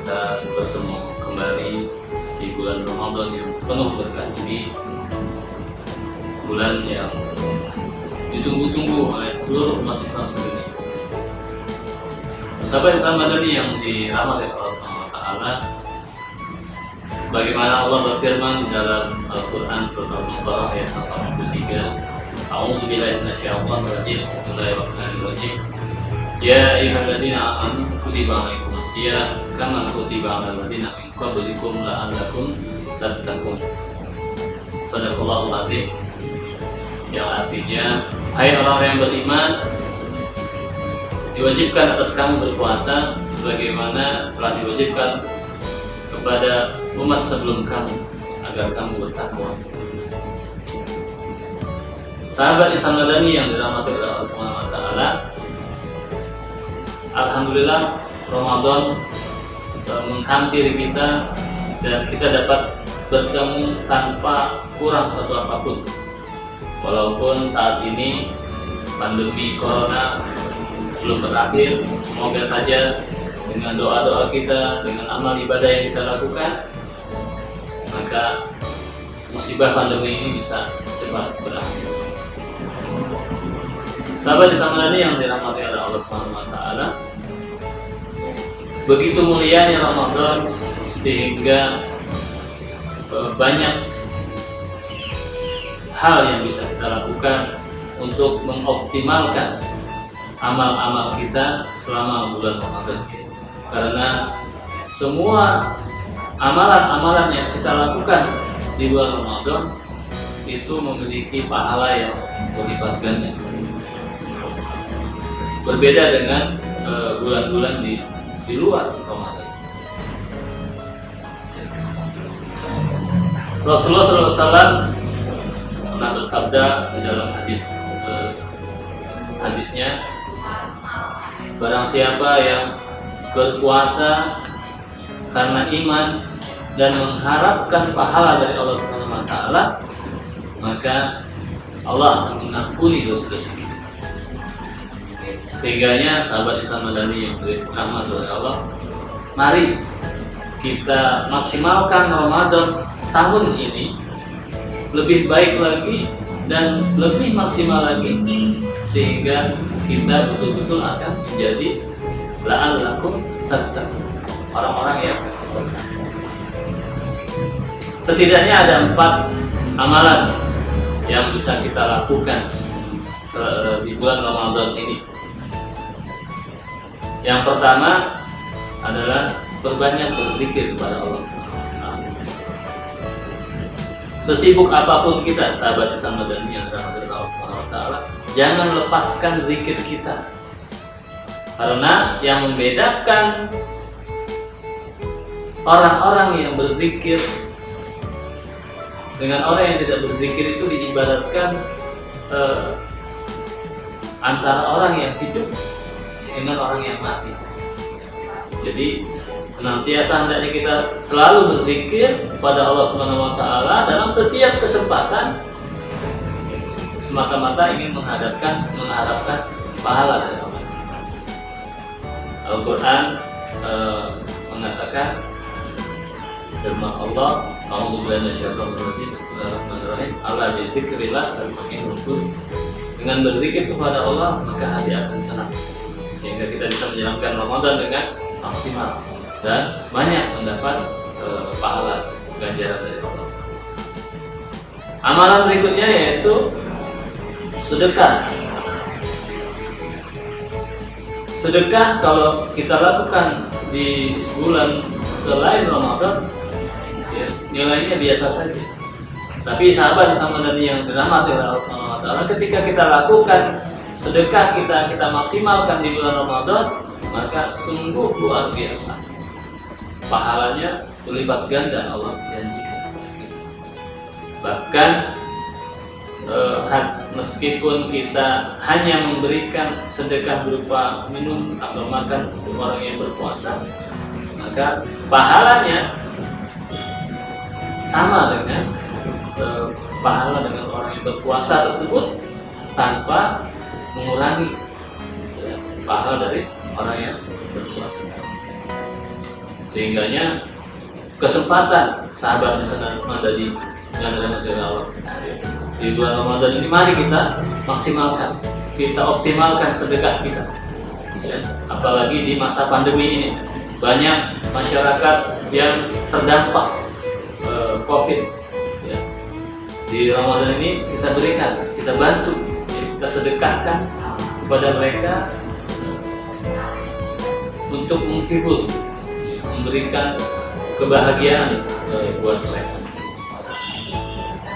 kita bertemu kembali di bulan Ramadan yang penuh berkah ini, bulan yang ditunggu-tunggu oleh seluruh umat Islam sedunia. Sahabat-sahabat Madani yang dirahmati Allah Subhanahu wa taala, bagaimana Allah berfirman di dalam Al-Qur'an surah Al-Baqarah ayat 83, A'udzu billahi minasyaitonir rajim. Bismillahirrahmanirrahim. Ya ayyuhalladzina amanu kutiba alaikumus syiyam kama kutiba alal ladzina min qablikum la'allakum tattaqun. Shadaqallahul azim. Yang artinya, hai orang yang beriman, diwajibkan atas kamu berpuasa sebagaimana telah diwajibkan kepada umat sebelum kamu agar kamu bertakwa. Sahabat Islam Madani yang dirahmati oleh Allah Subhanahu wa taala, alhamdulillah Ramadan menghampiri kita dan kita dapat bertemu tanpa kurang satu apapun. Walaupun saat ini pandemi corona belum berakhir, semoga saja dengan doa-doa kita, dengan amal ibadah yang kita lakukan, maka musibah pandemi ini bisa cepat berakhir. Sahabat Islam Madani yang dirahmati oleh Allah Subhanahu wa taala, begitu mulianya Ramadan sehingga banyak hal yang bisa kita lakukan untuk mengoptimalkan amal-amal kita selama bulan Ramadan. Karena semua amalan-amalan yang kita lakukan di bulan Ramadan itu memiliki pahala yang berlipat ganda. Berbeda dengan bulan-bulan di luar Ramadan. Rasulullah SAW pernah bersabda di dalam hadisnya, barang siapa yang berpuasa karena iman dan mengharapkan pahala dari Allah Subhanahu wa taala, maka Allah akan mengampuni dosa-dosa kita. Sehingganya sahabat Islam Madani yang dirahmati oleh Allah, mari kita maksimalkan Ramadan tahun ini lebih baik lagi dan lebih maksimal lagi, sehingga kita betul-betul akan menjadi la'allakum tattaqun, orang-orang yang bertakwa. Setidaknya ada 4 amalan yang bisa kita lakukan di bulan Ramadan ini. Yang pertama adalah berbanyak berzikir kepada Allah Subhanahu wa taala. Sesibuk apapun kita, sahabat Islam Madani yang dirahmati Allah Subhanahu wa taala, jangan lepaskan zikir kita. Karena yang membedakan orang-orang yang berzikir dengan orang yang tidak berzikir itu diibaratkan antara orang yang hidup dengan orang yang mati. Jadi senantiasa hendaknya kita selalu berzikir kepada Allah Subhanahu wa taala dalam setiap kesempatan, semata-mata ingin mengharapkan pahala dari Allah Subhanahu wa taala. Al-Qur'an mengatakan firman Allah, A'udzu billahi minasyaitonir rajim. Bismillahirrahmanirrahim. Ala bi dzikrillah tatma'innul qulub. Dengan berzikir kepada Allah maka hati akan tenang, sehingga kita bisa menjalankan Ramadan dengan maksimal dan banyak mendapat pahala ganjaran dari Allah SWT. Amalan berikutnya yaitu sedekah. Sedekah kalau kita lakukan di bulan selain Ramadan, ya, nilainya biasa saja. Tapi sahabat Islam Madani yang dirahmati oleh Allah Subhanahu wa taala, ketika kita lakukan sedekah kita maksimalkan di bulan Ramadan, maka sungguh luar biasa. Pahalanya berlipat ganda Allah janjikan kepada kita. Bahkan meskipun kita hanya memberikan sedekah berupa minum atau makan untuk orang yang berpuasa, maka pahalanya sama dengan pahala dengan orang yang berpuasa tersebut, tanpa mengurangi pahala dari orang yang berpuasa. Sehingganya kesempatan sahabat misalnya Madani yang dirahmati Allah di bulan Ramadan ini, mari kita maksimalkan, kita optimalkan sedekah kita ya. Apalagi di masa pandemi ini banyak masyarakat yang terdampak COVID ya. Di Ramadan ini kita berikan, kita bantu ya, kita sedekahkan kepada mereka untuk menghibur, memberikan kebahagiaan buat mereka.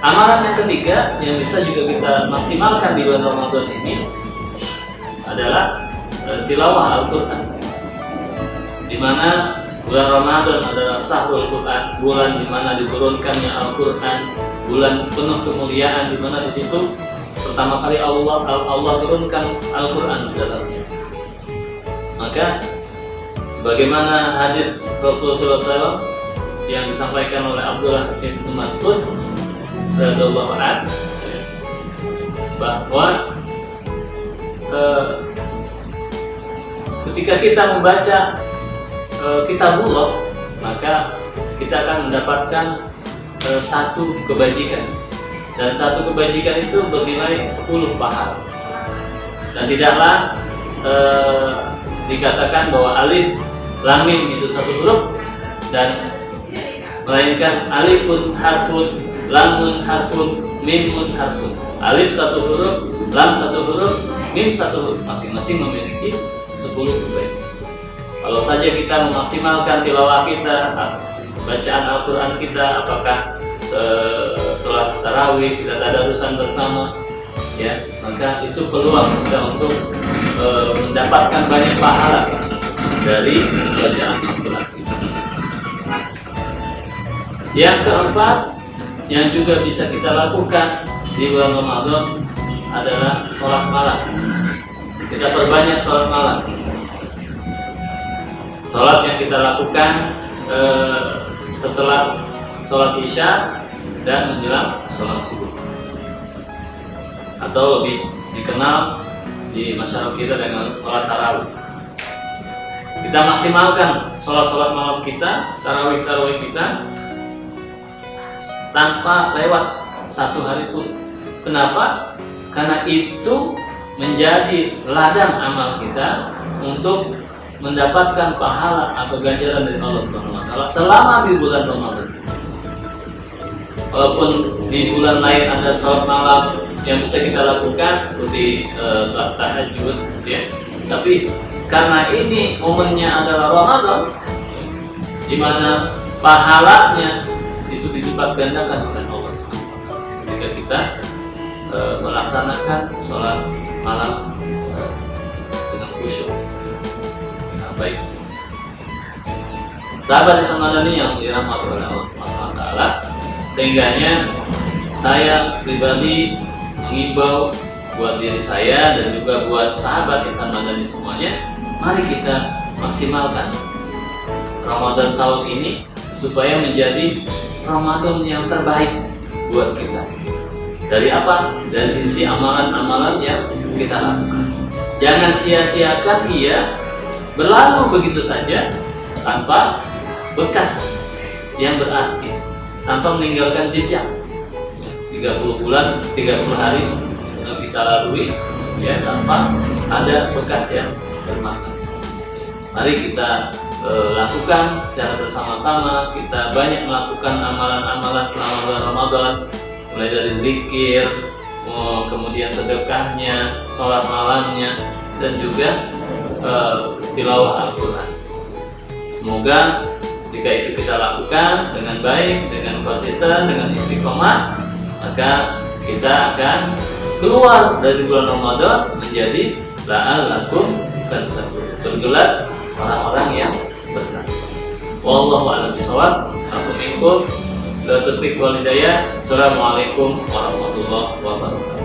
Amalan yang ketiga yang bisa juga kita maksimalkan di bulan Ramadan ini adalah tilawah Al-Quran, di mana bulan Ramadan adalah syahrul Quran, bulan di mana diturunkannya Al-Quran, bulan penuh kemuliaan, di mana di situ pertama kali Allah turunkan Al-Quran di dalamnya. Maka sebagaimana hadis Rasulullah SAW yang disampaikan oleh Abdullah bin Mas'ud radhiyallahu anhu bahwa ketika kita membaca kitabullah, maka kita akan mendapatkan satu kebajikan, dan satu kebajikan itu bernilai 10 pahala. Dan tidaklah dikatakan bahwa alif lam mim itu satu huruf, dan melainkan alifun harfun, lamun harfun, mimun harfun. Alif satu huruf, lam satu huruf, mim satu huruf, masing-masing memiliki 10 kebaikan. Kalau saja kita memaksimalkan tilawah kita, bacaan Al-Quran kita, apakah setelah tarawih kita tadarusan bersama ya, maka itu peluang kita untuk mendapatkan banyak pahala dari bacaan Al-Quran kita. Yang keempat yang juga bisa kita lakukan di bulan Ramadan adalah sholat malam. Kita perbanyak sholat malam. Sholat yang kita lakukan setelah sholat isya dan menjelang sholat subuh, atau lebih dikenal di masyarakat kita dengan sholat tarawih. Kita maksimalkan sholat malam kita, tarawih kita, tanpa lewat satu hari pun. Kenapa? Karena itu menjadi ladang amal kita untuk mendapatkan pahala atau ganjaran dari Allah Subhanahu wa taala selama di bulan Ramadan. Walaupun di bulan lain ada sholat malam yang bisa kita lakukan seperti tahajud ya, tapi karena ini momennya adalah Ramadan, di mana pahalanya itu dilipat gandakan oleh Allah Subhanahu wa taala ketika kita melaksanakan sholat malam dengan khusyuk. Baik, sahabat Islamani yang dirahmati oleh Allah Subhanahu wa taala, sehingganya saya pribadi mengimbau buat diri saya dan juga buat sahabat Insan Madani semuanya, mari kita maksimalkan Ramadan tahun ini supaya menjadi Ramadan yang terbaik buat kita. Dari apa? Dari sisi amalan-amalan yang kita lakukan. Jangan sia-siakan ia berlalu begitu saja tanpa bekas yang berarti, tanpa meninggalkan jejak. 30 bulan, 30 hari kita lalui ya tanpa ada bekas yang bermakna. Mari kita lakukan secara bersama-sama. Kita banyak melakukan amalan-amalan selama bulan Ramadan, mulai dari zikir, kemudian sedekahnya, sholat malamnya, dan juga tilawah Al-Quran. Semoga ketika itu kita lakukan dengan baik, dengan konsisten, dengan istiqomah, maka kita akan keluar dari bulan Ramadan menjadi la'allakum tattaqun, bergelar orang-orang yang bertakwa. Wallahu a'lam bishawab. Afu minkum, la taufiq wal hidayah. Assalamualaikum warahmatullahi wabarakatuh.